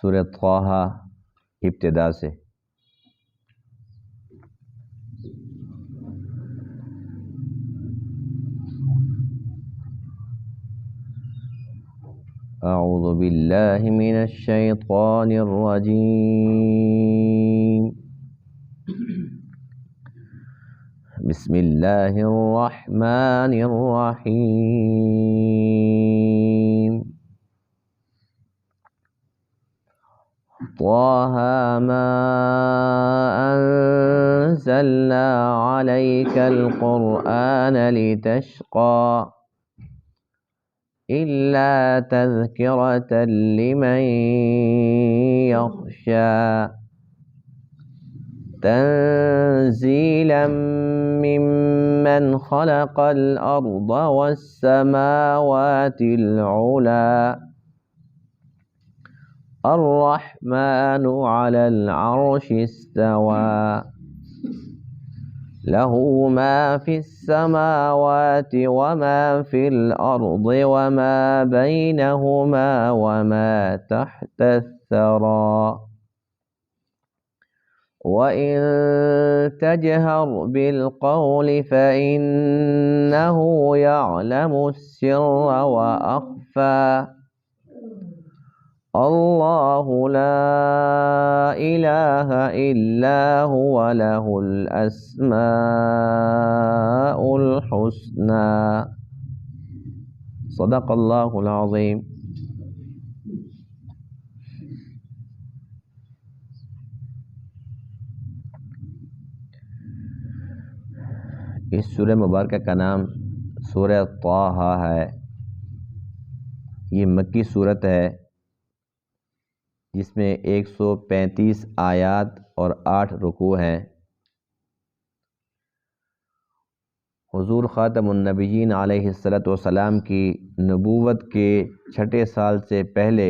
سورہ طٰہٰ ابتدا سے۔ اعوذ باللہ من الشیطان الرجیم، بسم اللہ الرحمن الرحیم۔ طٰہٰ ما انزلنا علیک القرآن لتشقى إلا تذکرة لمن یخشى تنزیلا ممن خلق الأرض والسماوات العلى الرحمن على العرش استوى له ما في السماوات وما في الأرض وما بينهما وما تحت الثرى وإن تجهر بالقول فإنه يعلم السر وأخفى اللہ لا الہ الا هو له الاسماء الحسنى۔ صدق اللہ العظیم۔ اس سورہ مبارکہ کا نام سورہ طٰہٰ ہے۔ یہ مکی صورت ہے جس میں 135 آیات اور 8 رکوع ہیں۔ حضور خاتم النبیین علیہ السلام کی نبوت کے 6 سال سے پہلے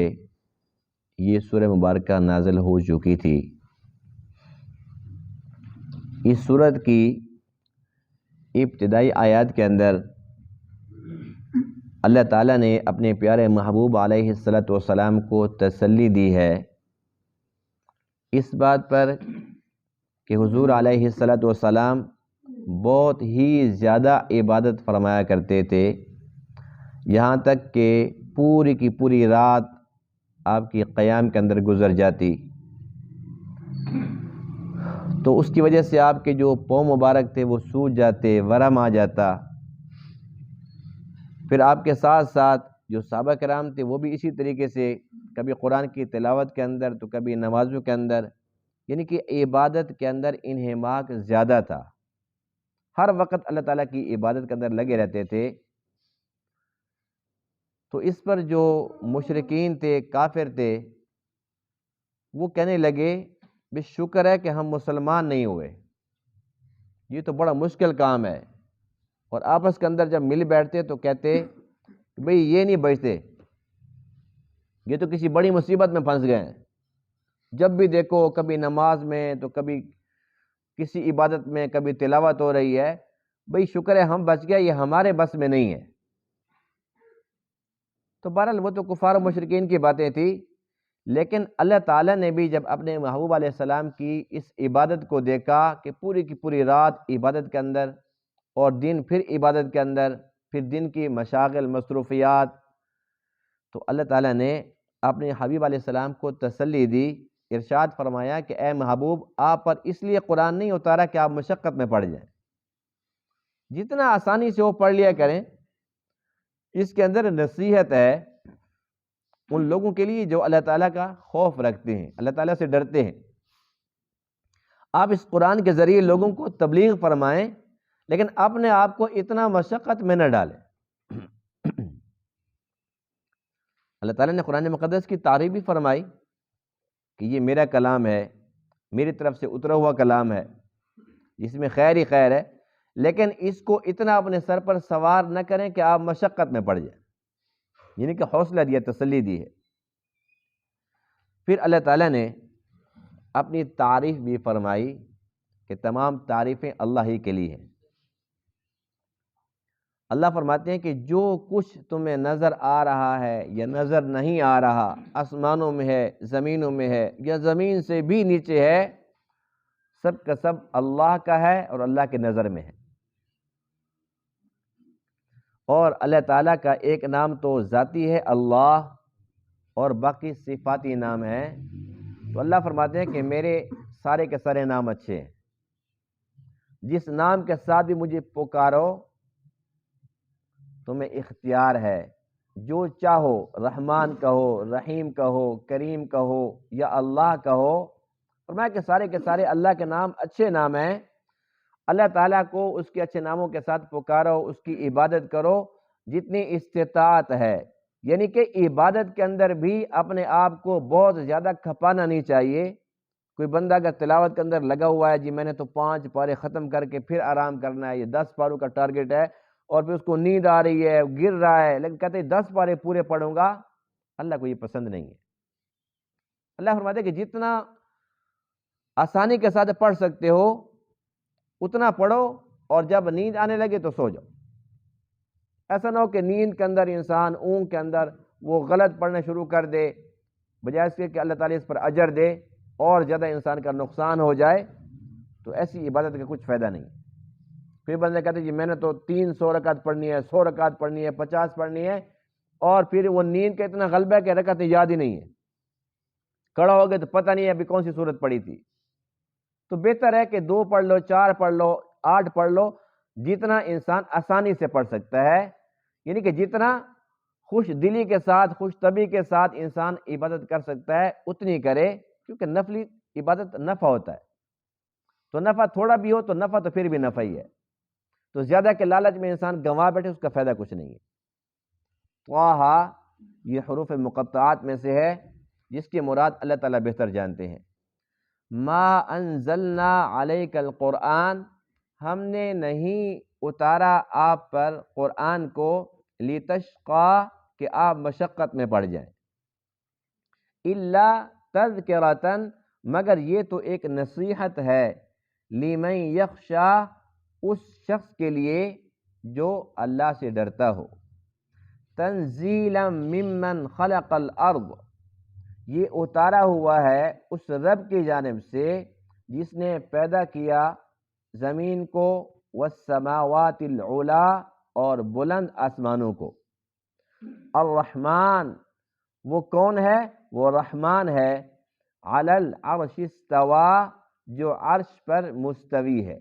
یہ سورہ مبارکہ نازل ہو چکی تھی۔ اس سورت کی ابتدائی آیات کے اندر اللہ تعالیٰ نے اپنے پیارے محبوب علیہ السلام کو تسلی دی ہے اس بات پر کہ حضور علیہ السلام بہت ہی زیادہ عبادت فرمایا کرتے تھے، یہاں تک کہ پوری کی پوری رات آپ کی قیام کے اندر گزر جاتی، تو اس کی وجہ سے آپ کے جو پاؤں مبارک تھے وہ سوج جاتے، ورم آ جاتا۔ پھر آپ کے ساتھ ساتھ جو صحابہ کرام تھے وہ بھی اسی طریقے سے کبھی قرآن کی تلاوت کے اندر تو کبھی نمازوں کے اندر، یعنی کہ عبادت کے اندر انہماک زیادہ تھا، ہر وقت اللہ تعالیٰ کی عبادت کے اندر لگے رہتے تھے۔ تو اس پر جو مشرکین تھے، کافر تھے، وہ کہنے لگے بے شکر ہے کہ ہم مسلمان نہیں ہوئے، یہ تو بڑا مشکل کام ہے۔ اور آپس کے اندر جب مل بیٹھتے تو کہتے بھئی یہ نہیں بچتے، یہ تو کسی بڑی مصیبت میں پھنس گئے ہیں۔ جب بھی دیکھو کبھی نماز میں تو کبھی کسی عبادت میں کبھی تلاوت ہو رہی ہے، بھئی شکر ہے ہم بچ گئے، یہ ہمارے بس میں نہیں ہے۔ تو بہرحال وہ تو کفار و مشرکین کی باتیں تھیں، لیکن اللہ تعالیٰ نے بھی جب اپنے محبوب علیہ السلام کی اس عبادت کو دیکھا کہ پوری کی پوری رات عبادت کے اندر اور دن پھر عبادت کے اندر، پھر دن کی مشاغل مصروفیات، تو اللہ تعالیٰ نے اپنے حبیب علیہ السلام کو تسلی دی، ارشاد فرمایا کہ اے محبوب آپ پر اس لیے قرآن نہیں اتارا کہ آپ مشقت میں پڑ جائیں، جتنا آسانی سے وہ پڑھ لیا کریں۔ اس کے اندر نصیحت ہے ان لوگوں کے لیے جو اللہ تعالیٰ کا خوف رکھتے ہیں، اللہ تعالیٰ سے ڈرتے ہیں۔ آپ اس قرآن کے ذریعے لوگوں کو تبلیغ فرمائیں، لیکن اپنے آپ کو اتنا مشقت میں نہ ڈالیں۔ اللہ تعالیٰ نے قرآن مقدس کی تعریف بھی فرمائی کہ یہ میرا کلام ہے، میری طرف سے اترا ہوا کلام ہے، جس میں خیر ہی خیر ہے، لیکن اس کو اتنا اپنے سر پر سوار نہ کریں کہ آپ مشقت میں پڑ جائیں، یعنی کہ حوصلہ دیا، تسلی دی ہے۔ پھر اللہ تعالیٰ نے اپنی تعریف بھی فرمائی کہ تمام تعریفیں اللہ ہی کے لیے ہیں۔ اللہ فرماتے ہیں کہ جو کچھ تمہیں نظر آ رہا ہے یا نظر نہیں آ رہا، آسمانوں میں ہے، زمینوں میں ہے، یا زمین سے بھی نیچے ہے، سب کا سب اللہ کا ہے اور اللہ کے نظر میں ہے۔ اور اللہ تعالیٰ کا ایک نام تو ذاتی ہے اللہ، اور باقی صفاتی نام ہیں۔ تو اللہ فرماتے ہیں کہ میرے سارے کے سارے نام اچھے ہیں، جس نام کے ساتھ بھی مجھے پکارو تمہیں اختیار ہے، جو چاہو رحمان کہو، رحیم کہو، کریم کہو یا اللہ کہو۔ فرمایا کہ سارے کے سارے اللہ کے نام اچھے نام ہیں۔ اللہ تعالیٰ کو اس کے اچھے ناموں کے ساتھ پکارو، اس کی عبادت کرو جتنی استطاعت ہے، یعنی کہ عبادت کے اندر بھی اپنے آپ کو بہت زیادہ کھپانا نہیں چاہیے۔ کوئی بندہ اگر تلاوت کے اندر لگا ہوا ہے، جی میں نے تو 5 پارے ختم کر کے پھر آرام کرنا ہے، یہ 10 پاروں کا ٹارگٹ ہے، اور پھر اس کو نیند آ رہی ہے، گر رہا ہے، لیکن کہتے ہیں 10 پارے پورے پڑھوں گا، اللہ کو یہ پسند نہیں ہے۔ اللہ فرماتے ہیں کہ جتنا آسانی کے ساتھ پڑھ سکتے ہو اتنا پڑھو، اور جب نیند آنے لگے تو سو جاؤ۔ ایسا نہ ہو کہ نیند کے اندر انسان اونگ کے اندر وہ غلط پڑھنا شروع کر دے، بجائے اس کے کہ اللہ تعالیٰ اس پر اجر دے اور زیادہ انسان کا نقصان ہو جائے، تو ایسی عبادت کا کچھ فائدہ نہیں۔ پھر بندے کہتے ہیں جی میں نے تو 300 رکعت پڑھنی ہے، 100 رکعت پڑھنی ہے، 50 پڑھنی ہے، اور پھر وہ نیند کا اتنا غلبہ ہے کہ رکعتیں یاد ہی نہیں ہے، کھڑا ہو گئے تو پتہ نہیں ہے ابھی کون سی صورت پڑھی تھی۔ تو بہتر ہے کہ 2 پڑھ لو، 4 پڑھ لو، 8 پڑھ لو، جتنا انسان آسانی سے پڑھ سکتا ہے، یعنی کہ جتنا خوش دلی کے ساتھ، خوش طبعی کے ساتھ انسان عبادت کر سکتا ہے اتنی کرے، کیونکہ نفلی عبادت نفع ہوتا ہے، تو نفع تھوڑا بھی ہو تو نفع تو پھر بھی نفع ہی ہے، تو زیادہ کے لالچ میں انسان گنوا بیٹھے اس کا فائدہ کچھ نہیں ہے۔ طٰہٰ یہ حروف مقطعات میں سے ہے، جس کی مراد اللہ تعالیٰ بہتر جانتے ہیں۔ ما انزلنا علیک القرآن، ہم نے نہیں اتارا آپ پر قرآن کو، لتشقیٰ کہ آپ مشقت میں پڑ جائیں، الا تذکرۃ مگر یہ تو ایک نصیحت ہے، لمن یخشیٰ اس شخص کے لیے جو اللہ سے ڈرتا ہو، تنزیلا ممن خلق الارض یہ اتارا ہوا ہے اس رب کی جانب سے جس نے پیدا کیا زمین کو، والسماوات العلا اور بلند آسمانوں کو، الرحمن وہ کون ہے؟ وہ رحمان ہے، علی العرش استویٰ جو عرش پر مستوی ہے،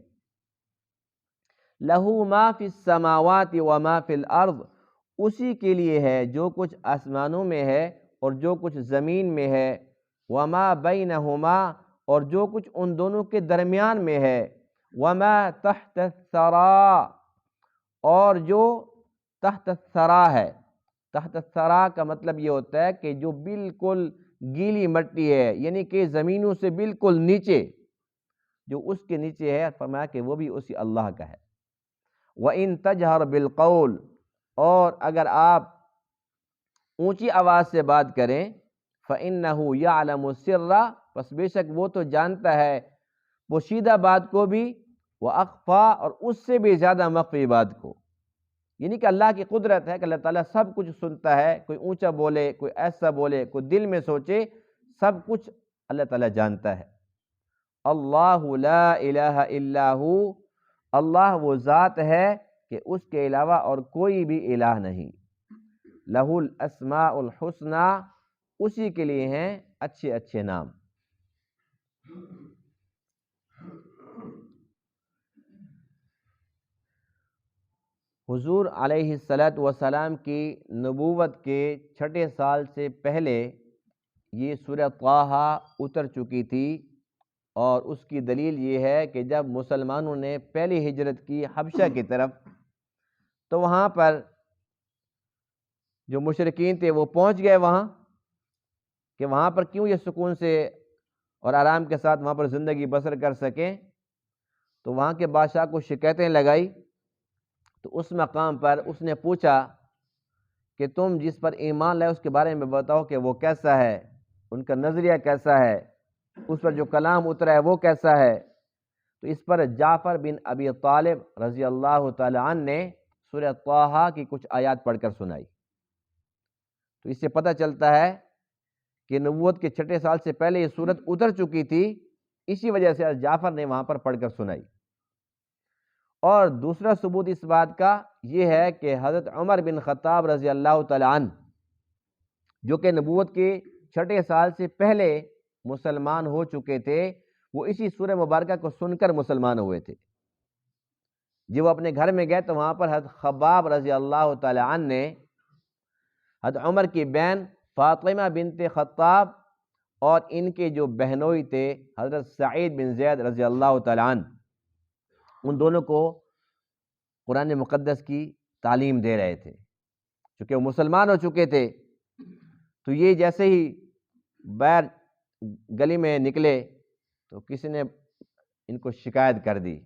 لہ ما فی السماوات وما فی الارض اسی کے لیے ہے جو کچھ آسمانوں میں ہے اور جو کچھ زمین میں ہے، وما بینہما اور جو کچھ ان دونوں کے درمیان میں ہے، وما تحت الثریٰ اور جو تحت الثریٰ ہے۔ تحت الثریٰ کا مطلب یہ ہوتا ہے کہ جو بالکل گیلی مٹی ہے، یعنی کہ زمینوں سے بالکل نیچے، جو اس کے نیچے ہے، فرمایا کہ وہ بھی اسی اللہ کا ہے۔ وَإِن تَجْهَرْ بِالْقَوْلِ اور اگر آپ اونچی آواز سے بات کریں، فَإِنَّهُ يَعْلَمُ السِّرَّ پس بے شک وہ تو جانتا ہے پوشیدہ بات کو بھی، وَأَخْفَى اور اس سے بھی زیادہ مخفی بات کو، یعنی کہ اللہ کی قدرت ہے کہ اللہ تعالیٰ سب کچھ سنتا ہے، کوئی اونچا بولے، کوئی ایسا بولے، کوئی دل میں سوچے، سب کچھ اللہ تعالیٰ جانتا ہے۔ اللہ لا الہ الا ہو اللہ وہ ذات ہے کہ اس کے علاوہ اور کوئی بھی الہ نہیں، لہ الاسماء الحسنی اسی کے لیے ہیں اچھے اچھے نام۔ حضور علیہ السلام کی نبوت کے 6 سال سے پہلے یہ سورہ طٰہٰ اتر چکی تھی، اور اس کی دلیل یہ ہے کہ جب مسلمانوں نے پہلی ہجرت کی حبشہ کی طرف، تو وہاں پر جو مشرکین تھے وہ پہنچ گئے وہاں، کہ وہاں پر کیوں یہ سکون سے اور آرام کے ساتھ وہاں پر زندگی بسر کر سکیں، تو وہاں کے بادشاہ کو شکایتیں لگائی، تو اس مقام پر اس نے پوچھا کہ تم جس پر ایمان لائے اس کے بارے میں بتاؤ کہ وہ کیسا ہے، ان کا نظریہ کیسا ہے، اس پر جو کلام اترا ہے وہ کیسا ہے۔ تو اس پر جعفر بن ابی طالب رضی اللہ تعالی عنہ نے سورہ طٰہٰ کی کچھ آیات پڑھ کر سنائی۔ تو اس سے پتہ چلتا ہے کہ نبوت کے 6 سال سے پہلے یہ سورت اتر چکی تھی، اسی وجہ سے حضرت جعفر نے وہاں پر پڑھ کر سنائی۔ اور دوسرا ثبوت اس بات کا یہ ہے کہ حضرت عمر بن خطاب رضی اللہ تعالیٰ عنہ، جو کہ نبوت کے 6 سال سے پہلے مسلمان ہو چکے تھے، وہ اسی سورہ مبارکہ کو سن کر مسلمان ہوئے تھے۔ جب وہ اپنے گھر میں گئے تو وہاں پر حضرت خباب رضی اللہ تعالیٰ عنہ نے حضرت عمر کی بہن فاطمہ بنت خطاب اور ان کے جو بہنوئی تھے حضرت سعید بن زید رضی اللہ تعالیٰ عنہ، ان دونوں کو قرآن مقدس کی تعلیم دے رہے تھے۔ چونکہ وہ مسلمان ہو چکے تھے تو یہ جیسے ہی باہر گلی میں نکلے تو کسی نے ان کو شکایت کر دی۔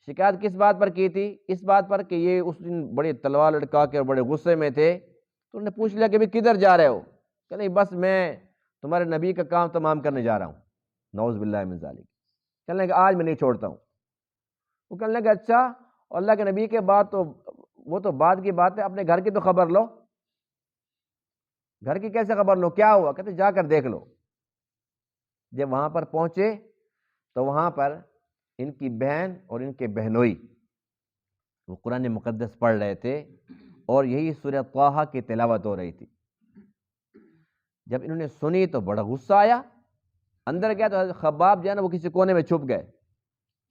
شکایت کس بات پر کی تھی؟ اس بات پر کہ یہ اس دن بڑے تلوار لٹکا کے اور بڑے غصے میں تھے، تو انہوں نے پوچھ لیا کہ بھی کدھر جا رہے ہو؟ کہ نہیں، بس میں تمہارے نبی کا کام تمام کرنے جا رہا ہوں۔ نعوذ باللہ من ذالک۔ کہنے لگے آج میں نہیں چھوڑتا ہوں۔ وہ کہنے لگے اچھا، اور اللہ کے نبی کے بعد تو وہ تو بعد کی بات ہے، اپنے گھر کی تو خبر لو۔ گھر کی کیسے خبر لو؟ کیا ہوا؟ کہتے جا کر دیکھ لو۔ جب وہاں پر پہنچے تو وہاں پر ان کی بہن اور ان کے بہنوئی وہ قرآن مقدس پڑھ رہے تھے اور یہی سورہ طٰہٰ کی تلاوت ہو رہی تھی۔ جب انہوں نے سنی تو بڑا غصہ آیا، اندر گیا تو حضرت خباب جو ہے نا وہ کسی کونے میں چھپ گئے۔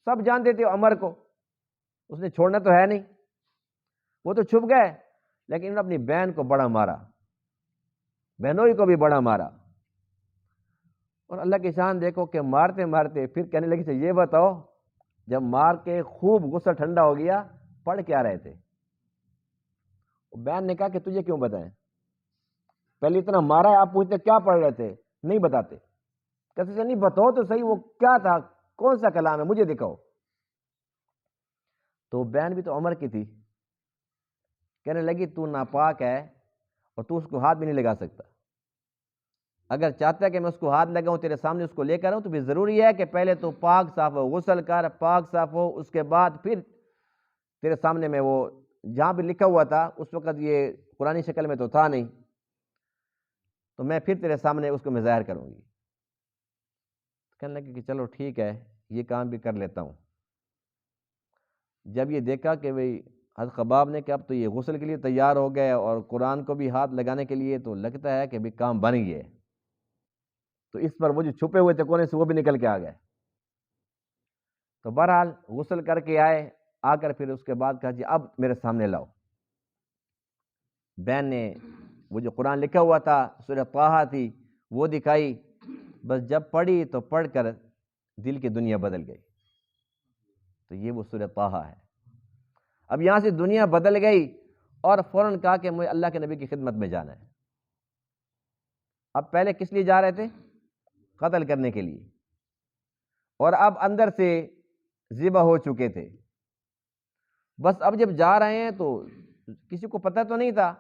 سب جانتے تھے عمر کو، اس نے چھوڑنا تو ہے نہیں، وہ تو چھپ گئے، لیکن انہوں نے اپنی بہن کو بڑا مارا، بہنوئی کو بھی بڑا مارا۔ اور اللہ کی شان دیکھو کہ مارتے مارتے پھر کہنے لگے یہ بتاؤ جب مار کے خوب غصہ ٹھنڈا ہو گیا پڑھ کیا رہے تھے؟ بہن نے کہا کہ تجھے کیوں بتائیں، پہلے اتنا مارا ہے، آپ پوچھتے کیا پڑھ رہے تھے؟ نہیں بتاتے۔ کہتے نہیں بتاؤ تو صحیح، وہ کیا تھا، کون سا کلام ہے، مجھے دکھاؤ۔ تو بہن بھی تو عمر کی تھی، کہنے لگی تو ناپاک ہے اور تو اس کو ہاتھ بھی نہیں لگا سکتا، اگر چاہتا ہے کہ میں اس کو ہاتھ لگاؤں تیرے سامنے اس کو لے کر آؤں تو بھی ضروری ہے کہ پہلے تو پاک صاف ہو، غسل کر، پاک صاف ہو، اس کے بعد پھر تیرے سامنے میں وہ جہاں بھی لکھا ہوا تھا اس وقت یہ قرآنی شکل میں تو تھا نہیں، تو میں پھر تیرے سامنے اس کو میں ظاہر کروں گی۔ کہنے لگے کہ چلو ٹھیک ہے، یہ کام بھی کر لیتا ہوں۔ جب یہ دیکھا کہ بھئی حضرت خباب نے کہ اب تو یہ غسل کے لیے تیار ہو گئے اور قرآن کو بھی ہاتھ لگانے کے لیے، تو لگتا ہے کہ بھی کام بن گئے، تو اس پر وہ جو چھپے ہوئے تھے کونے سے وہ بھی نکل کے آ گئے۔ تو بہرحال غسل کر کے آئے، آ کر پھر اس کے بعد کہا جی اب میرے سامنے لاؤ۔ بہن نے وہ جو قرآن لکھا ہوا تھا سورہ طٰہٰ تھی وہ دکھائی، بس جب پڑھی تو پڑھ کر دل کی دنیا بدل گئی۔ تو یہ وہ سورہ طٰہٰ ہے۔ اب یہاں سے دنیا بدل گئی اور فوراً کہا کہ مجھے اللہ کے نبی کی خدمت میں جانا ہے۔ اب پہلے کس لیے جا رہے تھے؟ قتل کرنے کے لیے، اور اب اندر سے ذبح ہو چکے تھے۔ بس اب جب جا رہے ہیں تو کسی کو پتہ تو نہیں تھا،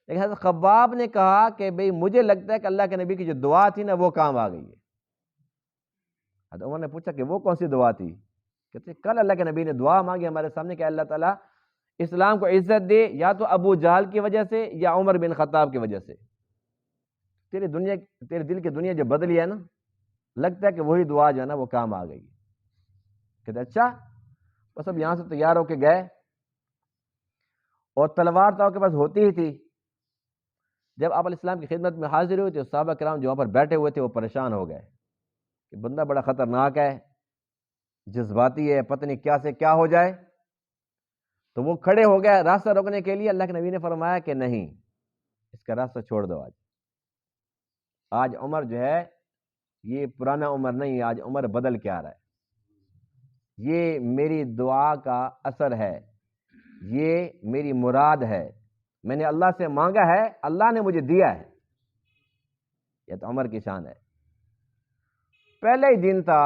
لیکن حضرت خباب نے کہا کہ بھئی مجھے لگتا ہے کہ اللہ کے نبی کی جو دعا تھی نا وہ کام آ گئی ہے۔ حضرت عمر نے پوچھا کہ وہ کون سی دعا تھی؟ کہتے کل اللہ کے نبی نے دعا مانگی ہمارے سامنے کہ اللہ تعالیٰ اسلام کو عزت دے، یا تو ابو جہل کی وجہ سے یا عمر بن خطاب کی وجہ سے۔ تیرے دل کی دنیا جو بدلی ہے نا، لگتا ہے کہ وہی دعا جو ہے نا وہ کام آ گئی۔ کہتے اچھا، بس اب یہاں سے تیار ہو کے گئے، اور تلوار تو آپ کے پاس ہوتی ہی تھی۔ جب آپ علیہ السلام کی خدمت میں حاضر ہوئے تو صحابہ کرام جو وہاں پر بیٹھے ہوئے تھے وہ پریشان ہو گئے کہ بندہ بڑا خطرناک ہے، جذباتی ہے، پتہ نہیں کیا سے کیا ہو جائے۔ تو وہ کھڑے ہو گئے راستہ روکنے کے لیے۔ اللہ کے نبی نے فرمایا کہ نہیں، اس کا راستہ چھوڑ دو، آج عمر جو ہے یہ پرانا عمر نہیں، آج عمر بدل کے آ رہا ہے، یہ میری دعا کا اثر ہے، یہ میری مراد ہے، میں نے اللہ سے مانگا ہے، اللہ نے مجھے دیا ہے۔ یہ تو عمر کی شان ہے۔ پہلے ہی دن تھا،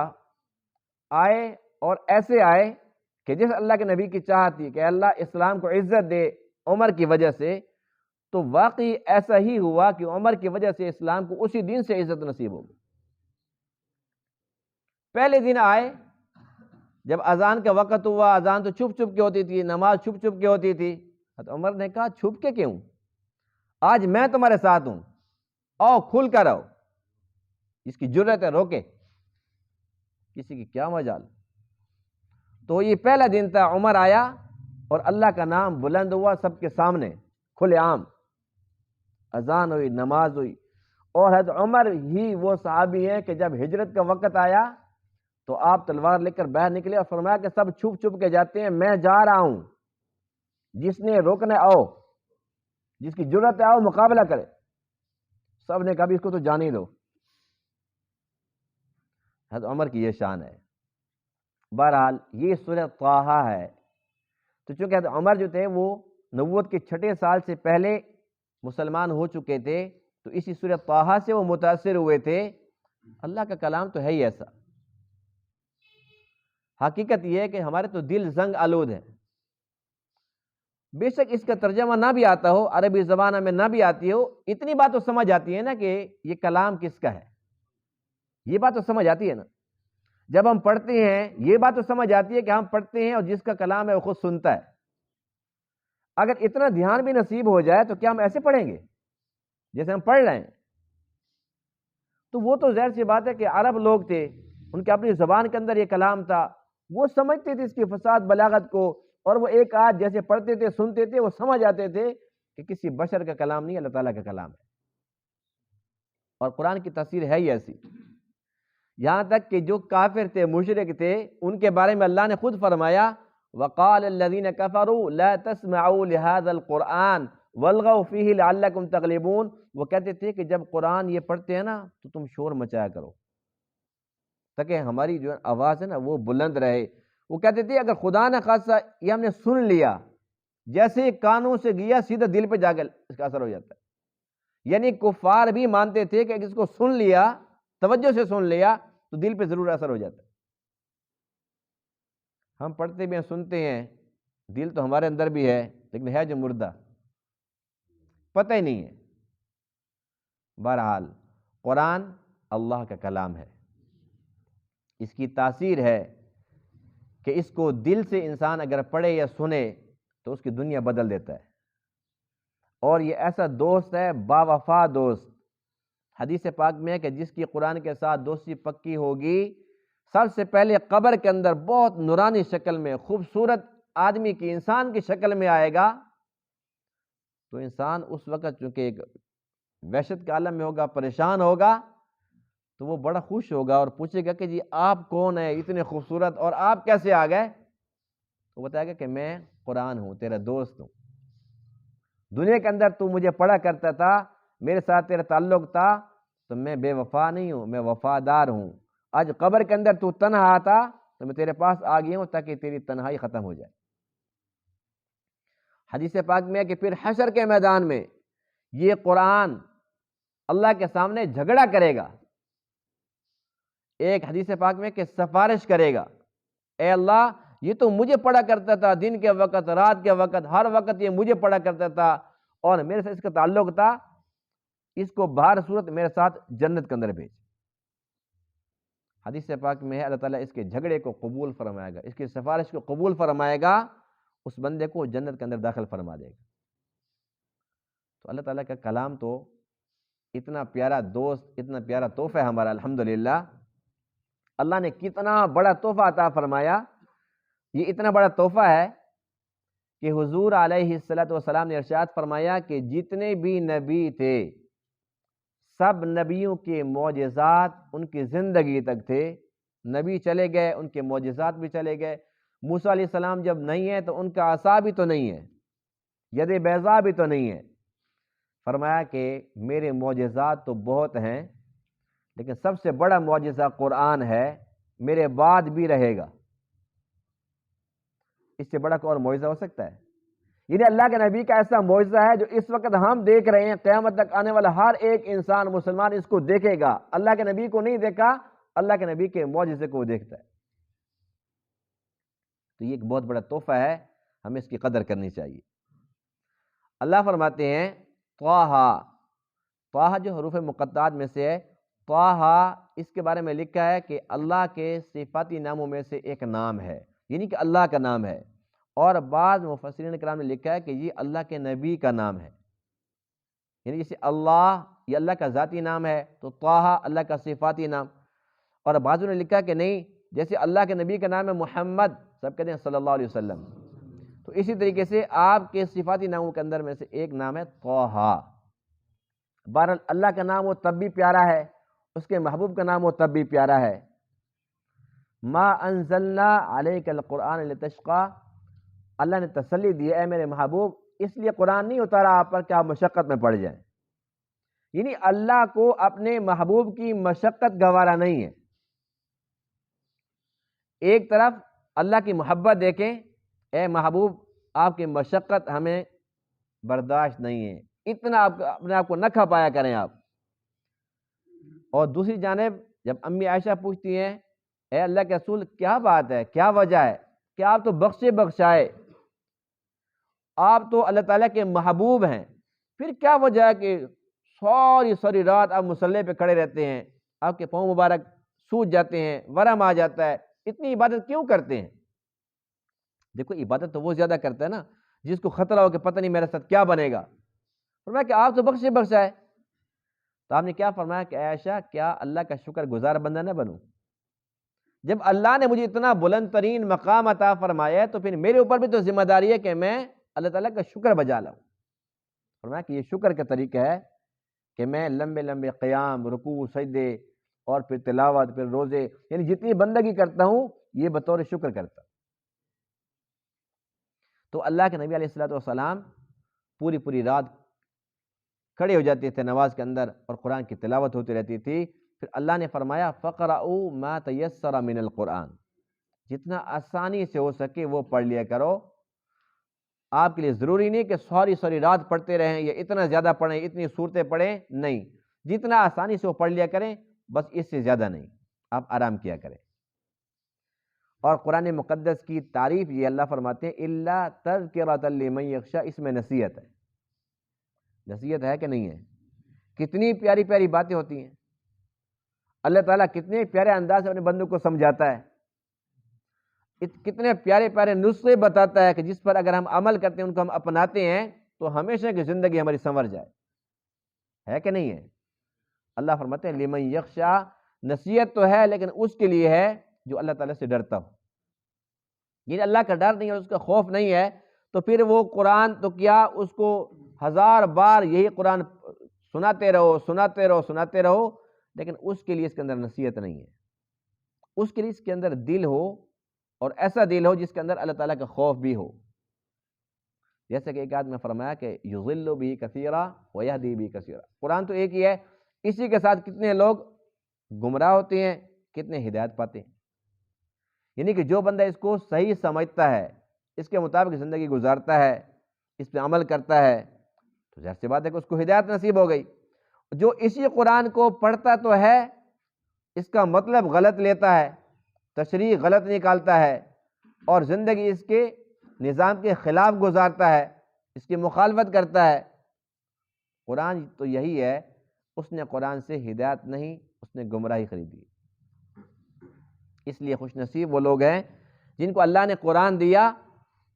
آئے اور ایسے آئے کہ جس اللہ کے نبی کی چاہت تھی کہ اللہ اسلام کو عزت دے عمر کی وجہ سے، تو واقعی ایسا ہی ہوا کہ عمر کی وجہ سے اسلام کو اسی دن سے عزت نصیب ہو گئی۔ پہلے دن آئے، جب اذان کا وقت ہوا، اذان تو چھپ چھپ کے ہوتی تھی، نماز چھپ چھپ کے ہوتی تھی، حضرت عمر نے کہا چھپ کے کیوں، آج میں تمہارے ساتھ ہوں، آؤ کھل کر آؤ، جس کی جرت ہے روکے، کسی کی کیا مجال۔ تو یہ پہلا دن تھا، عمر آیا اور اللہ کا نام بلند ہوا سب کے سامنے کھلے عام، اذان ہوئی، نماز ہوئی۔ اور حضرت عمر ہی وہ صحابی ہیں کہ جب ہجرت کا وقت آیا تو آپ تلوار لے کر باہر نکلے اور فرمایا کہ سب چھپ چھپ کے جاتے ہیں، میں جا رہا ہوں، جس نے روکنے آؤ، جس کی جرت ہے آؤ مقابلہ کرے۔ سب نے کہا بھی اس کو تو جان ہی دو۔ حضرت عمر کی یہ شان ہے۔ بہرحال یہ سورہ طٰہٰ ہے۔ تو چونکہ حضرت عمر جو تھے وہ نبوت کے 6 سال سے پہلے مسلمان ہو چکے تھے، تو اسی سورہ طٰہٰ سے وہ متاثر ہوئے تھے۔ اللہ کا کلام تو ہے ہی ایسا۔ حقیقت یہ ہے کہ ہمارے تو دل زنگ آلود ہے، بے شک اس کا ترجمہ نہ بھی آتا ہو، عربی زبان میں نہ بھی آتی ہو، اتنی بات تو سمجھ آتی ہے نا کہ یہ کلام کس کا ہے، یہ بات تو سمجھ آتی ہے نا۔ جب ہم پڑھتے ہیں یہ بات تو سمجھ آتی ہے کہ ہم پڑھتے ہیں اور جس کا کلام ہے وہ خود سنتا ہے۔ اگر اتنا دھیان بھی نصیب ہو جائے تو کیا ہم ایسے پڑھیں گے جیسے ہم پڑھ رہے ہیں؟ تو وہ تو ظاہر سی بات ہے کہ عرب لوگ تھے، ان کے اپنی زبان کے اندر یہ کلام تھا، وہ سمجھتے تھے اس کی فصاحت بلاغت کو، اور وہ ایک آدھ جیسے پڑھتے تھے سنتے تھے، وہ سمجھ آتے تھے کہ کسی بشر کا کلام نہیں، اللہ تعالیٰ کا کلام ہے۔ اور قرآن کی تفسیر ہے ہی ایسی، یہاں تک کہ جو کافر تھے، مشرک تھے، ان کے بارے میں اللہ نے خود فرمایا وَقَالَ الَّذِينَ كَفَرُوا لَا تَسْمَعُوا لِهَذَا الْقُرْآنِ وَالْغَوْا فِيهِ لَعَلَّكُمْ تَغْلِبُونَ۔ وہ کہتے تھے کہ جب قرآن یہ پڑھتے ہیں نا تو تم شور مچایا کرو تاکہ ہماری جو آواز ہے نا وہ بلند رہے۔ وہ کہتے تھے اگر خدا نہ خاصہ یہ ہم نے سن لیا، جیسے کانوں سے گیا سیدھا دل پہ جا کے اس کا اثر ہو جاتا ہے۔ یعنی کفار بھی مانتے تھے کہ اگر اس کو سن لیا، توجہ سے سن لیا، تو دل پہ ضرور اثر ہو جاتا ہے۔ ہم پڑھتے بھی ہیں، سنتے ہیں، دل تو ہمارے اندر بھی ہے لیکن ہے جو مردہ، پتہ ہی نہیں ہے۔ بہرحال قرآن اللہ کا کلام ہے، اس کی تاثیر ہے کہ اس کو دل سے انسان اگر پڑھے یا سنے تو اس کی دنیا بدل دیتا ہے۔ اور یہ ایسا دوست ہے، با وفا دوست۔ حدیث پاک میں ہے کہ جس کی قرآن کے ساتھ دوستی پکی ہوگی، سب سے پہلے قبر کے اندر بہت نورانی شکل میں، خوبصورت آدمی کی، انسان کی شکل میں آئے گا، تو انسان اس وقت چونکہ ایک وحشت کے عالم میں ہوگا، پریشان ہوگا، تو وہ بڑا خوش ہوگا اور پوچھے گا کہ جی آپ کون ہیں اتنے خوبصورت، اور آپ کیسے آ گئے؟ تو بتائے گا کہ میں قرآن ہوں، تیرا دوست ہوں، دنیا کے اندر تو مجھے پڑھا کرتا تھا، میرے ساتھ تیرا تعلق تھا، تو میں بے وفا نہیں ہوں، میں وفادار ہوں۔ آج قبر کے اندر تو تنہا تھا تو میں تیرے پاس آ گیا ہوں تاکہ تیری تنہائی ختم ہو جائے۔ حدیث پاک میں ہے کہ پھر حشر کے میدان میں یہ قرآن اللہ کے سامنے جھگڑا کرے گا، ایک حدیث پاک میں کہ سفارش کرے گا، اے اللہ یہ تو مجھے پڑھا کرتا تھا، دن کے وقت، رات کے وقت، ہر وقت یہ مجھے پڑھا کرتا تھا اور میرے سے اس کا تعلق تھا، اس کو بہر صورت میرے ساتھ جنت کے اندر بھیج۔ حدیث پاک میں ہے اللہ تعالیٰ اس کے جھگڑے کو قبول فرمائے گا، اس کی سفارش کو قبول فرمائے گا، اس بندے کو جنت کے اندر داخل فرما دے گا۔ تو اللہ تعالیٰ کا کلام تو اتنا پیارا دوست، اتنا پیارا تحفہ ہے ہمارا، الحمدللہ۔ اللہ نے کتنا بڑا تحفہ عطا فرمایا۔ یہ اتنا بڑا تحفہ ہے کہ حضور علیہ السلام نے ارشاد فرمایا کہ جتنے بھی نبی تھے، سب نبیوں کے معجزات ان کی زندگی تک تھے۔ نبی چلے گئے، ان کے معجزات بھی چلے گئے۔ موسیٰ علیہ السلام جب نہیں ہے تو ان کا عصا بھی تو نہیں ہے، ید بیضاء بھی تو نہیں ہے۔ فرمایا کہ میرے معجزات تو بہت ہیں لیکن سب سے بڑا معجزہ قرآن ہے، میرے بعد بھی رہے گا۔ اس سے بڑا کوئی اور معجزہ ہو سکتا ہے؟ یعنی اللہ کے نبی کا ایسا معجزہ ہے جو اس وقت ہم دیکھ رہے ہیں، قیامت تک آنے والا ہر ایک انسان مسلمان اس کو دیکھے گا۔ اللہ کے نبی کو نہیں دیکھا، اللہ کے نبی کے معجزے کو وہ دیکھتا ہے۔ تو یہ ایک بہت بڑا تحفہ ہے، ہمیں اس کی قدر کرنی چاہیے۔ اللہ فرماتے ہیں طٰہٰ، طٰہٰ جو حروف مقطعات میں سے ہے، طٰہٰ اس کے بارے میں لکھا ہے کہ اللہ کے صفاتی ناموں میں سے ایک نام ہے، یعنی کہ اللہ کا نام ہے، اور بعض مفسرین کرام نے لکھا ہے کہ یہ اللہ کے نبی کا نام ہے، یعنی جیسے اللہ یہ اللہ کا ذاتی نام ہے تو طٰہٰ اللہ کا صفاتی نام، اور بعضوں نے لکھا کہ نہیں، جیسے اللہ کے نبی کا نام ہے محمد، سب کہتے ہیں صلی اللہ علیہ وسلم، تو اسی طریقے سے آپ کے صفاتی ناموں کے اندر میں سے ایک نام ہے طٰہٰ۔ بہرحال اللہ کا نام وہ تب بھی پیارا ہے، اس کے محبوب کا نام وہ تب بھی پیارا ہے۔ ما انزلنا علیک القرآن لتشقی، اللہ نے تسلی دی ہے اے میرے محبوب اس لیے قرآن نہیں اتارا آپ پر کہ آپ مشقت میں پڑ جائیں، یعنی اللہ کو اپنے محبوب کی مشقت گوارا نہیں ہے۔ ایک طرف اللہ کی محبت دیکھیں، اے محبوب آپ کی مشقت ہمیں برداشت نہیں ہے، اتنا آپ اپنے آپ کو نہ کھپایا کریں آپ۔ اور دوسری جانب جب امی عائشہ پوچھتی ہیں اے اللہ کے رسول کیا بات ہے، کیا وجہ ہے کہ آپ تو بخشے بخشائے، آپ تو اللہ تعالیٰ کے محبوب ہیں، پھر کیا وجہ ہے کہ ساری رات آپ مصلی پہ کھڑے رہتے ہیں، آپ کے پاؤں مبارک سوج جاتے ہیں، ورم آ جاتا ہے، اتنی عبادت کیوں کرتے ہیں؟ دیکھو عبادت تو وہ زیادہ کرتا ہے نا جس کو خطرہ ہو کہ پتہ نہیں میرے ساتھ کیا بنے گا، فرمایا کہ آپ تو بخشے بخشائے۔ تو آپ نے کیا فرمایا کہ عائشہ کیا اللہ کا شکر گزار بندہ نہ بنوں؟ جب اللہ نے مجھے اتنا بلند ترین مقام عطا فرمایا ہے تو پھر میرے اوپر بھی تو ذمہ داری ہے کہ میں اللہ تعالیٰ کا شکر بجا لاؤں۔ فرمایا کہ یہ شکر کا طریقہ ہے کہ میں لمبے لمبے قیام، رکوع، سجدے اور پھر تلاوت، پھر روزے، یعنی جتنی بندگی کرتا ہوں یہ بطور شکر کرتا ہوں۔ تو اللہ کے نبی علیہ الصلوۃ والسلام پوری رات کھڑے ہو جاتے تھے نماز کے اندر اور قرآن کی تلاوت ہوتی رہتی تھی۔ پھر اللہ نے فرمایا فَقْرَؤُوا مَا تَيَسَّرَ مِنَ الْقُرْآنِ، جتنا آسانی سے ہو سکے وہ پڑھ لیا کرو۔ آپ کے لیے ضروری نہیں کہ ساری رات پڑھتے رہیں یا اتنا زیادہ پڑھیں، اتنی صورتیں پڑھیں، نہیں، جتنا آسانی سے وہ پڑھ لیا کریں، بس اس سے زیادہ نہیں، آپ آرام کیا کریں۔ اور قرآن مقدس کی تعریف یہ اللہ فرماتے ہیں اِلَّا تَذْكِرَةً لِمَن يَخْشَىٰ، اس میں نصیحت ہے۔ نصیحت ہے کہ نہیں ہے؟ کتنی پیاری پیاری باتیں ہوتی ہیں، اللہ تعالیٰ کتنے پیارے انداز سے اپنے بندوں کو سمجھاتا ہے، کتنے پیارے پیارے نسخے بتاتا ہے کہ جس پر اگر ہم عمل کرتے ہیں، ان کو ہم اپناتے ہیں تو ہمیشہ کی زندگی ہماری سنور جائے، ہے کہ نہیں ہے؟ اللہ فرماتے ہیں لمن یخشیٰ، نصیحت تو ہے لیکن اس کے لیے ہے جو اللہ تعالیٰ سے ڈرتا ہو، یہ اللہ کا ڈر نہیں ہے، اس کا خوف نہیں ہے، تو پھر وہ قرآن تو کیا اس کو 1000 بار یہی قرآن سناتے رہو، لیکن اس کے لیے اس کے اندر نصیحت نہیں ہے، اس کے لیے اس کے اندر دل ہو، اور ایسا دل ہو جس کے اندر اللہ تعالیٰ کا خوف بھی ہو۔ جیسے کہ ایک آدمی نے فرمایا کہ یضل بہ کثیرا ویہدی بہ کثیرا، قرآن تو ایک ہی ہے، اسی کے ساتھ کتنے لوگ گمراہ ہوتے ہیں، کتنے ہدایت پاتے ہیں۔ یعنی کہ جو بندہ اس کو صحیح سمجھتا ہے، اس کے مطابق زندگی گزارتا ہے، اس پہ عمل کرتا ہے، تو ظاہر سی بات ہے کہ اس کو ہدایت نصیب ہو گئی۔ جو اسی قرآن کو پڑھتا تو ہے، اس کا مطلب غلط لیتا ہے، تشریح غلط نکالتا ہے، اور زندگی اس کے نظام کے خلاف گزارتا ہے، اس کی مخالفت کرتا ہے، قرآن تو یہی ہے، اس نے قرآن سے ہدایت نہیں، اس نے گمراہی خریدی۔ اس لیے خوش نصیب وہ لوگ ہیں جن کو اللہ نے قرآن دیا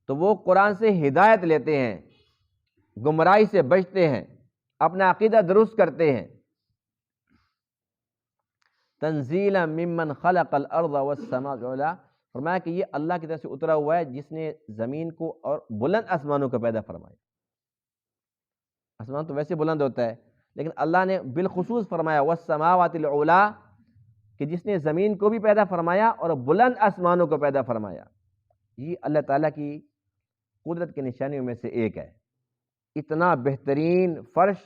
تو وہ قرآن سے ہدایت لیتے ہیں، گمراہی سے بچتے ہیں، اپنا عقیدہ درست کرتے ہیں۔ تنزیلا ممن خلق الارض والسماء والعلا، فرمایا کہ یہ اللہ کی طرف سے اترا ہوا ہے جس نے زمین کو اور بلند آسمانوں کو پیدا فرمایا۔ آسمان تو ویسے بلند ہوتا ہے، لیکن اللہ نے بالخصوص فرمایا والسماوات العلا، کہ جس نے زمین کو بھی پیدا فرمایا اور بلند آسمانوں کو پیدا فرمایا۔ یہ اللہ تعالیٰ کی قدرت کی نشانیوں میں سے ایک ہے۔ اتنا بہترین فرش،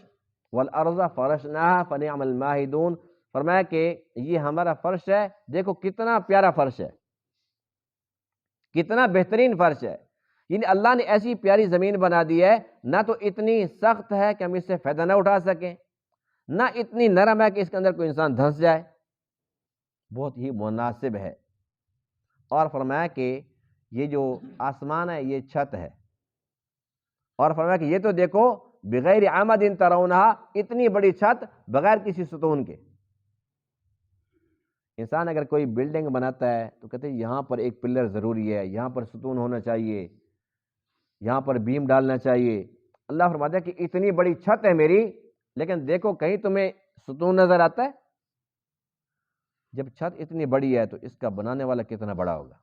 والارض فرشناها فنعم الماہدون، فرمایا کہ یہ ہمارا فرش ہے، دیکھو کتنا پیارا فرش ہے، کتنا بہترین فرش ہے، یعنی اللہ نے ایسی پیاری زمین بنا دی ہے، نہ تو اتنی سخت ہے کہ ہم اس سے فائدہ نہ اٹھا سکیں، نہ اتنی نرم ہے کہ اس کے اندر کوئی انسان دھنس جائے، بہت ہی مناسب ہے۔ اور فرمایا کہ یہ جو آسمان ہے یہ چھت ہے، اور فرمایا کہ یہ تو دیکھو بغیر عمد ترونہا، اتنی بڑی چھت بغیر کسی ستون کے۔ انسان اگر کوئی بلڈنگ بناتا ہے تو کہتے ہیں یہاں پر ایک پلر ضروری ہے، یہاں پر ستون ہونا چاہیے، یہاں پر بیم ڈالنا چاہیے. اللہ فرماتا ہے کہ اتنی بڑی چھت ہے میری، لیکن دیکھو کہیں تمہیں ستون نظر آتا ہے؟ جب چھت اتنی بڑی ہے تو اس کا بنانے والا کتنا بڑا ہوگا.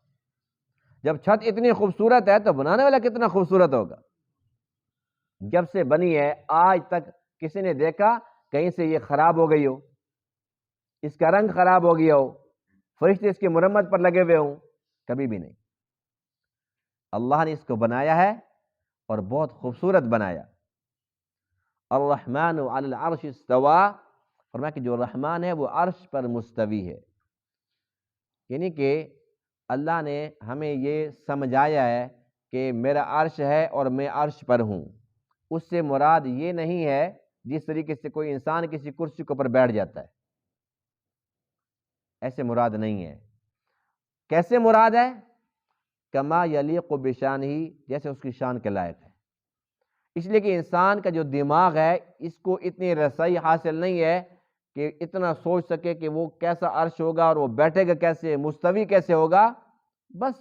جب چھت اتنی خوبصورت ہے تو بنانے والا کتنا خوبصورت ہوگا. جب سے بنی ہے آج تک کسی نے دیکھا کہیں سے یہ خراب ہو گئی ہو، اس کا رنگ خراب ہو گیا ہو، فرشتے اس کی مرمت پر لگے ہوئے ہوں؟ کبھی بھی نہیں. اللہ نے اس کو بنایا ہے اور بہت خوبصورت بنایا. الرحمن علی العرش استوى، فرمایا کہ جو رحمان ہے وہ عرش پر مستوی ہے. یعنی کہ اللہ نے ہمیں یہ سمجھایا ہے کہ میرا عرش ہے اور میں عرش پر ہوں. اس سے مراد یہ نہیں ہے جس طریقے سے کوئی انسان کسی کرسی کے اوپر بیٹھ جاتا ہے، ایسے مراد نہیں ہے. کیسے مراد ہے؟ کما یلیق بشانہ، جیسے اس کی شان کے لائق ہے. اس لیے کہ انسان کا جو دماغ ہے اس کو اتنی رسائی حاصل نہیں ہے کہ اتنا سوچ سکے کہ وہ کیسا عرش ہوگا اور وہ بیٹھے گا کیسے، مستوی کیسے ہوگا. بس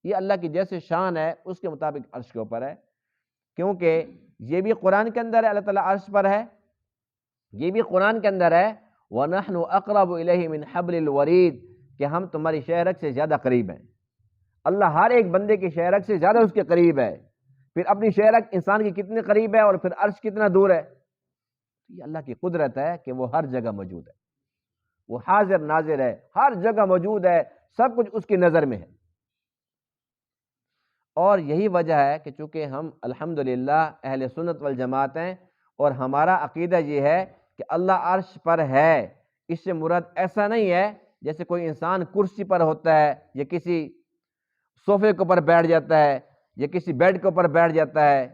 یہ اللہ کی جیسے شان ہے اس کے مطابق عرش کے اوپر ہے. کیونکہ یہ بھی قرآن کے اندر ہے اللہ تعالیٰ عرش پر ہے، یہ بھی قرآن کے اندر ہے وَنَحْنُ أَقْرَبُ إِلَيْهِ مِنْ حَبْلِ الْوَرِيدِ، کہ ہم تمہاری شہرک سے زیادہ قریب ہیں. اللہ ہر ایک بندے کی شہرک سے زیادہ اس کے قریب ہے. پھر اپنی شہرک انسان کی کتنے قریب ہے اور پھر عرش کتنا دور ہے. یہ اللہ کی قدرت ہے کہ وہ ہر جگہ موجود ہے، وہ حاضر ناظر ہے، ہر جگہ موجود ہے، سب کچھ اس کی نظر میں ہے. اور یہی وجہ ہے کہ چونکہ ہم الحمدللہ اہل سنت والجماعت ہیں اور ہمارا عقیدہ یہ ہے کہ اللہ عرش پر ہے. اس سے مراد ایسا نہیں ہے جیسے کوئی انسان کرسی پر ہوتا ہے یا کسی صوفے کے اوپر بیٹھ جاتا ہے یا کسی بیڈ کے اوپر بیٹھ جاتا ہے،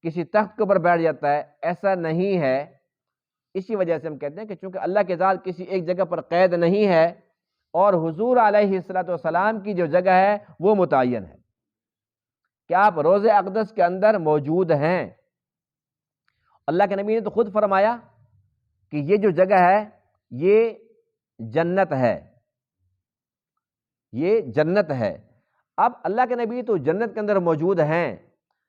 کسی تخت کے اوپر بیٹھ جاتا ہے، ایسا نہیں ہے. اسی وجہ سے ہم کہتے ہیں کہ چونکہ اللہ کی ذات کسی ایک جگہ پر قید نہیں ہے اور حضور علیہ الصلوۃ والسلام کی جو جگہ ہے وہ متعین ہے کہ آپ روضہ اقدس کے اندر موجود ہیں. اللہ کے نبی نے تو خود فرمایا کہ یہ جو جگہ ہے یہ جنت ہے، یہ جنت ہے. اب اللہ کے نبی تو جنت کے اندر موجود ہیں،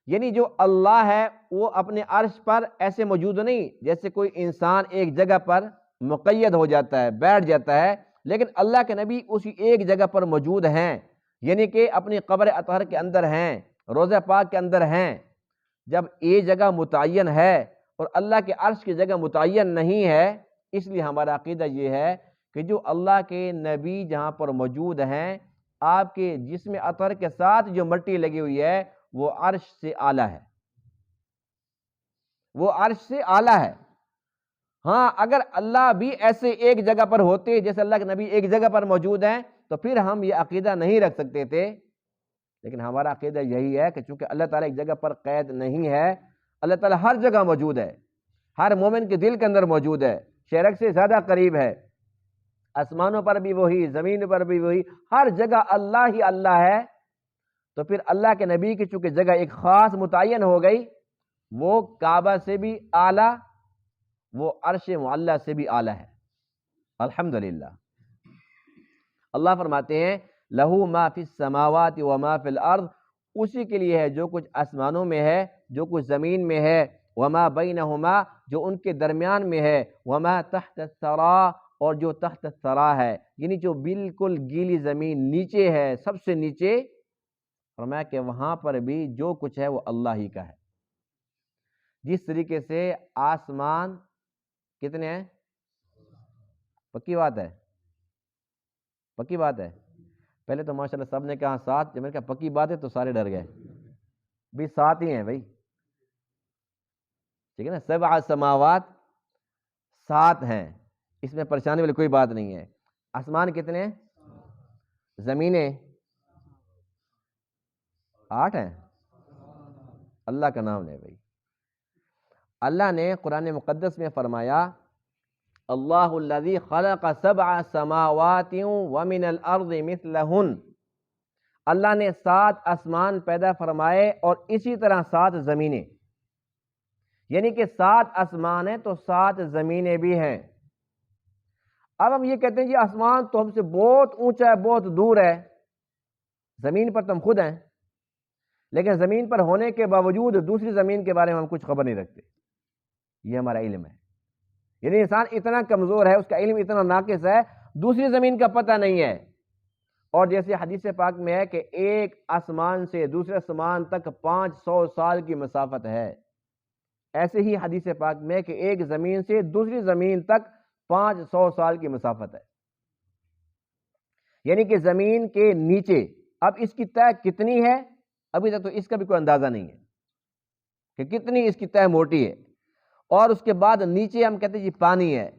یعنی جو اللہ ہے وہ اپنے عرش پر ایسے موجود نہیں جیسے کوئی انسان ایک جگہ پر مقید ہو جاتا ہے، بیٹھ جاتا ہے. لیکن اللہ کے نبی اسی ایک جگہ پر موجود ہیں، یعنی کہ اپنی قبر اطہر کے اندر ہیں، روضہ پاک کے اندر ہیں. جب یہ جگہ متعین ہے اور اللہ کے عرش کی جگہ متعین نہیں ہے، اس لیے ہمارا عقیدہ یہ ہے کہ جو اللہ کے نبی جہاں پر موجود ہیں، آپ کے جسم اطہر کے ساتھ جو مٹی لگی ہوئی ہے وہ عرش سے اعلیٰ ہے، وہ عرش سے اعلیٰ ہے. ہاں اگر اللہ بھی ایسے ایک جگہ پر ہوتے جیسے اللہ کے نبی ایک جگہ پر موجود ہیں تو پھر ہم یہ عقیدہ نہیں رکھ سکتے تھے. لیکن ہمارا عقیدہ یہی ہے کہ چونکہ اللہ تعالیٰ ایک جگہ پر قید نہیں ہے، اللہ تعالیٰ ہر جگہ موجود ہے، ہر مومن کے دل کے اندر موجود ہے، شرک سے زیادہ قریب ہے. آسمانوں پر بھی وہی، زمین پر بھی وہی، ہر جگہ اللہ ہی اللہ ہے. تو پھر اللہ کے نبی کی چونکہ جگہ ایک خاص متعین ہو گئی، وہ کعبہ سے بھی اعلیٰ، وہ عرش معلیٰ سے بھی اعلیٰ ہے. الحمدللہ. اللہ فرماتے ہیں لہو ما فی السماوات و ما فی الارض، اسی کے لیے ہے جو کچھ آسمانوں میں ہے، جو کچھ زمین میں ہے، وما بینہما، جو ان کے درمیان میں ہے، وما تحت الثری، اور جو تحت الثری ہے، یعنی جو بالکل گیلی زمین نیچے ہے، سب سے نیچے. فرمایا کہ وہاں پر بھی جو کچھ ہے وہ اللہ ہی کا ہے. جس طریقے سے آسمان کتنے ہیں؟ پکی بات ہے، پکی بات ہے. پہلے تو ماشاءاللہ سب نے کہا 7، جب میں نے کہا پکی بات ہے تو سارے ڈر گئے. بھی 7 ہی ہیں بھائی، ٹھیک ہے نا. 7 سماوات 7 ہیں، اس میں پریشانی والی کوئی بات نہیں ہے. آسمان کتنے ہیں؟ زمینیں 8 ہیں. اللہ کا نام لے بھائی. اللہ نے قرآن مقدس میں فرمایا اللہ الذی خلق 7 سماوات ومن الارض مثلہن، اللہ نے 7 آسمان پیدا فرمائے اور اسی طرح 7 زمینیں، یعنی کہ 7 آسمان ہیں تو 7 زمینیں بھی ہیں. اب ہم یہ کہتے ہیں یہ آسمان تو ہم سے بہت اونچا ہے، بہت دور ہے، زمین پر تو ہم خود ہیں. لیکن زمین پر ہونے کے باوجود دوسری زمین کے بارے میں ہم کچھ خبر نہیں رکھتے. یہ ہمارا علم ہے. یعنی انسان اتنا کمزور ہے، اس کا علم اتنا ناقص ہے، دوسری زمین کا پتہ نہیں ہے. اور جیسے حدیث پاک میں ہے کہ ایک آسمان سے دوسرے آسمان تک 500 سال کی مسافت ہے، ایسے ہی حدیث پاک میں کہ ایک زمین سے دوسری زمین تک 500 سال کی مسافت ہے. یعنی کہ زمین کے نیچے اب اس کی تہ کتنی ہے، ابھی تک تو اس کا بھی کوئی اندازہ نہیں ہے کہ کتنی اس کی تہ موٹی ہے. اور اس کے بعد نیچے ہم کہتے ہیں جی پانی ہے،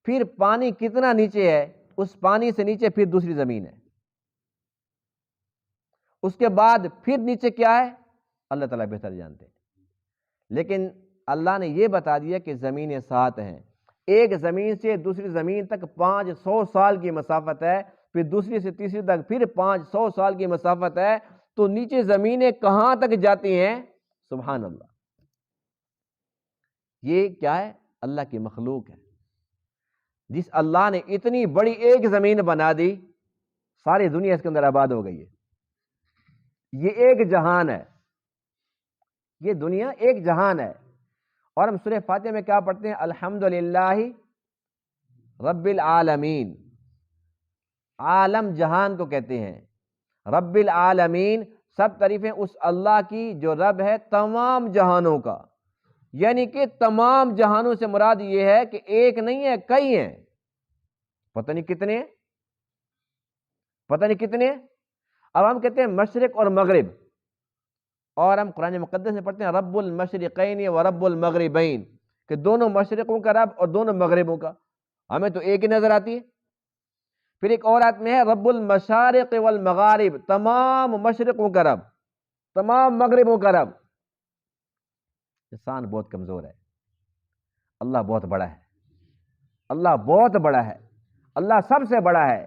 پھر پانی کتنا نیچے ہے، اس پانی سے نیچے پھر دوسری زمین ہے. اس کے بعد پھر نیچے کیا ہے اللہ تعالیٰ بہتر جانتے ہیں. لیکن اللہ نے یہ بتا دیا کہ زمینیں 7 ہیں. ایک زمین سے دوسری زمین تک 500 سال کی مسافت ہے، پھر دوسری سے تیسری تک پھر 500 سال کی مسافت ہے. تو نیچے زمینیں کہاں تک جاتی ہیں؟ سبحان اللہ. یہ کیا ہے؟ اللہ کی مخلوق ہے. جس اللہ نے اتنی بڑی ایک زمین بنا دی، ساری دنیا اس کے اندر آباد ہو گئی ہے. یہ ایک جہان ہے، یہ دنیا ایک جہان ہے. اور ہم سورہ فاتحہ میں کیا پڑھتے ہیں؟ الحمدللہ رب العالمین. عالم جہان کو کہتے ہیں. رب العالمین، سب تعریفیں اس اللہ کی جو رب ہے تمام جہانوں کا. یعنی کہ تمام جہانوں سے مراد یہ ہے کہ ایک نہیں ہے، کئی ہیں. پتہ نہیں کتنے ہیں، پتہ نہیں کتنے. اب ہم کہتے ہیں مشرق اور مغرب، اور ہم قرآن مقدس میں پڑھتے ہیں رب المشرقین و رب المغربین، کہ دونوں مشرقوں کا رب اور دونوں مغربوں کا. ہمیں تو ایک ہی نظر آتی ہے. پھر ایک اور آیت میں ہے رب المشارق والمغارب، تمام مشرقوں کا رب، تمام مغربوں کا رب. انسان بہت کمزور ہے، اللہ بہت بڑا ہے. اللہ بہت بڑا ہے، اللہ سب سے بڑا ہے.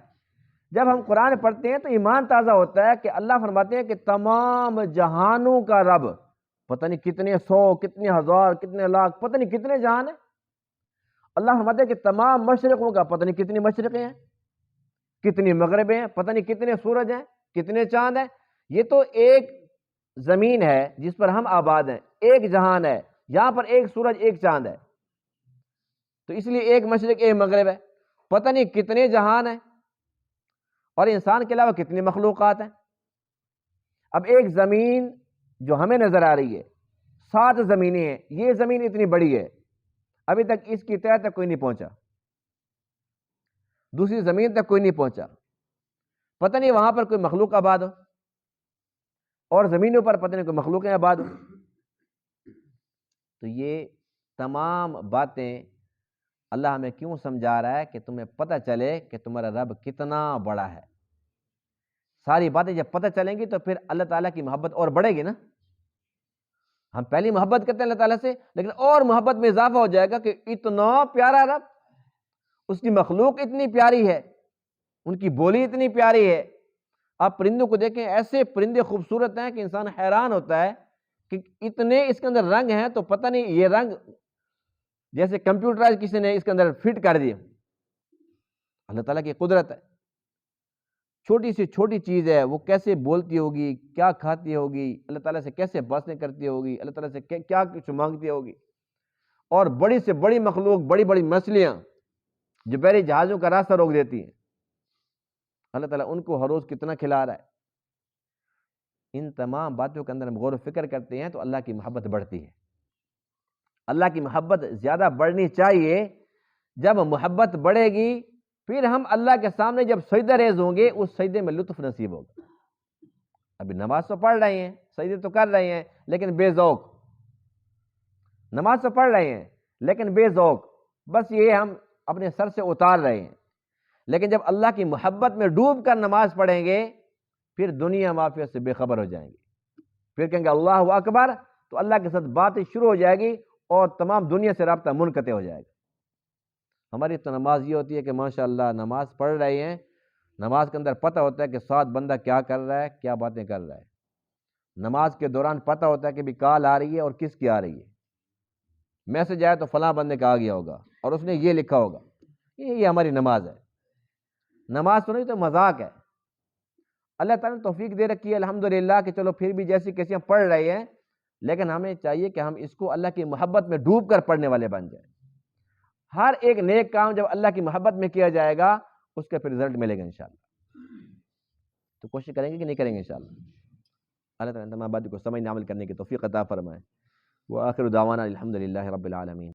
جب ہم قرآن پڑھتے ہیں تو ایمان تازہ ہوتا ہے کہ اللہ فرماتے ہیں کہ تمام جہانوں کا رب. پتہ نہیں کتنے 100، کتنے ہزار، کتنے لاکھ، پتہ نہیں کتنے جہان ہیں. اللہ فرماتے ہیں کہ تمام مشرقوں کا، پتہ نہیں کتنی مشرقیں ہیں، کتنی مغربیں ہیں، پتہ نہیں کتنے سورج ہیں، کتنے چاند ہیں. یہ تو ایک زمین ہے جس پر ہم آباد ہیں، ایک جہان ہے، یہاں پر ایک سورج ایک چاند ہے. تو اس لیے ایک مشرق ایک مغرب ہے. پتہ نہیں کتنے جہان ہیں، اور انسان کے علاوہ کتنی مخلوقات ہیں. اب ایک زمین جو ہمیں نظر آ رہی ہے، 7 زمینیں ہیں. یہ زمین اتنی بڑی ہے، ابھی تک اس کی تہ تک کوئی نہیں پہنچا، دوسری زمین تک کوئی نہیں پہنچا. پتہ نہیں وہاں پر کوئی مخلوق آباد ہو، اور زمینوں پر پتہ نہیں کوئی مخلوقیں آباد ہو. تو یہ تمام باتیں اللہ ہمیں کیوں سمجھا رہا ہے؟ کہ تمہیں پتہ چلے کہ تمہارا رب کتنا بڑا ہے. ساری باتیں جب پتہ چلیں گی تو پھر اللہ تعالیٰ کی محبت اور بڑھے گی نا. ہم پہلی محبت کرتے ہیں اللہ تعالیٰ سے، لیکن اور محبت میں اضافہ ہو جائے گا کہ اتنا پیارا رب، اس کی مخلوق اتنی پیاری ہے، ان کی بولی اتنی پیاری ہے. آپ پرندوں کو دیکھیں، ایسے پرندے خوبصورت ہیں کہ انسان حیران ہوتا ہے کہ اتنے اس کے اندر رنگ ہیں. تو پتہ نہیں یہ رنگ جیسے کمپیوٹرائز کسی نے اس کے اندر فٹ کر دیا. اللہ تعالیٰ کی قدرت ہے. چھوٹی سی چھوٹی چیز ہے، وہ کیسے بولتی ہوگی، کیا کھاتی ہوگی، اللہ تعالیٰ سے کیسے باتیں کرتی ہوگی، اللہ تعالیٰ سے کیا کچھ مانگتی ہوگی. اور بڑی سے بڑی مخلوق، بڑی بڑی مچھلیاں جو بحری جہازوں کا راستہ روک دیتی ہیں، اللہ تعالیٰ ان کو ہر روز کتنا کھلا رہا ہے. ان تمام باتوں کے اندر ہم غور و فکر کرتے ہیں تو اللہ کی محبت بڑھتی ہے. اللہ کی محبت زیادہ بڑھنی چاہیے. جب محبت بڑھے گی پھر ہم اللہ کے سامنے جب سجدہ ریز ہوں گے، اس سجدے میں لطف نصیب ہوگا. ابھی نماز تو پڑھ رہے ہیں، سجدے تو کر رہے ہیں، لیکن بے ذوق. نماز تو پڑھ رہے ہیں لیکن بے ذوق، بس یہ ہم اپنے سر سے اتار رہے ہیں. لیکن جب اللہ کی محبت میں ڈوب کر نماز پڑھیں گے پھر دنیا معافیت سے بے خبر ہو جائیں گے. پھر کہیں گے اللہ اکبر، تو اللہ کے ساتھ باتیں شروع ہو جائے گی اور تمام دنیا سے رابطہ منقطع ہو جائے گا. ہماری تو نماز یہ ہوتی ہے کہ ماشاءاللہ نماز پڑھ رہے ہیں، نماز کے اندر پتہ ہوتا ہے کہ ساتھ بندہ کیا کر رہا ہے، کیا باتیں کر رہا ہے. نماز کے دوران پتہ ہوتا ہے کہ بھی کال آ رہی ہے اور کس کی آ رہی ہے. میسج آیا تو فلاں بندے کا آ گیا ہوگا اور اس نے یہ لکھا ہوگا. یہ ہماری نماز ہے. نماز تو نہیں تو مذاق ہے. اللہ تعالیٰ نے توفیق دے رکھی ہے الحمدللہ کہ چلو پھر بھی جیسی کیسی ہم پڑھ رہے ہیں، لیکن ہمیں چاہیے کہ ہم اس کو اللہ کی محبت میں ڈوب کر پڑھنے والے بن جائیں۔ ہر ایک نیک کام جب اللہ کی محبت میں کیا جائے گا اس کا پھر رزلٹ ملے گا انشاءاللہ۔ تو کوشش کریں گے کہ نہیں کریں گے انشاءاللہ۔ اللہ تعالیٰ تمام باتوں کو سمجھنے عمل کرنے کی توفیق عطا فرمائے۔ وآخر دعوانا الحمدللہ رب العالمین۔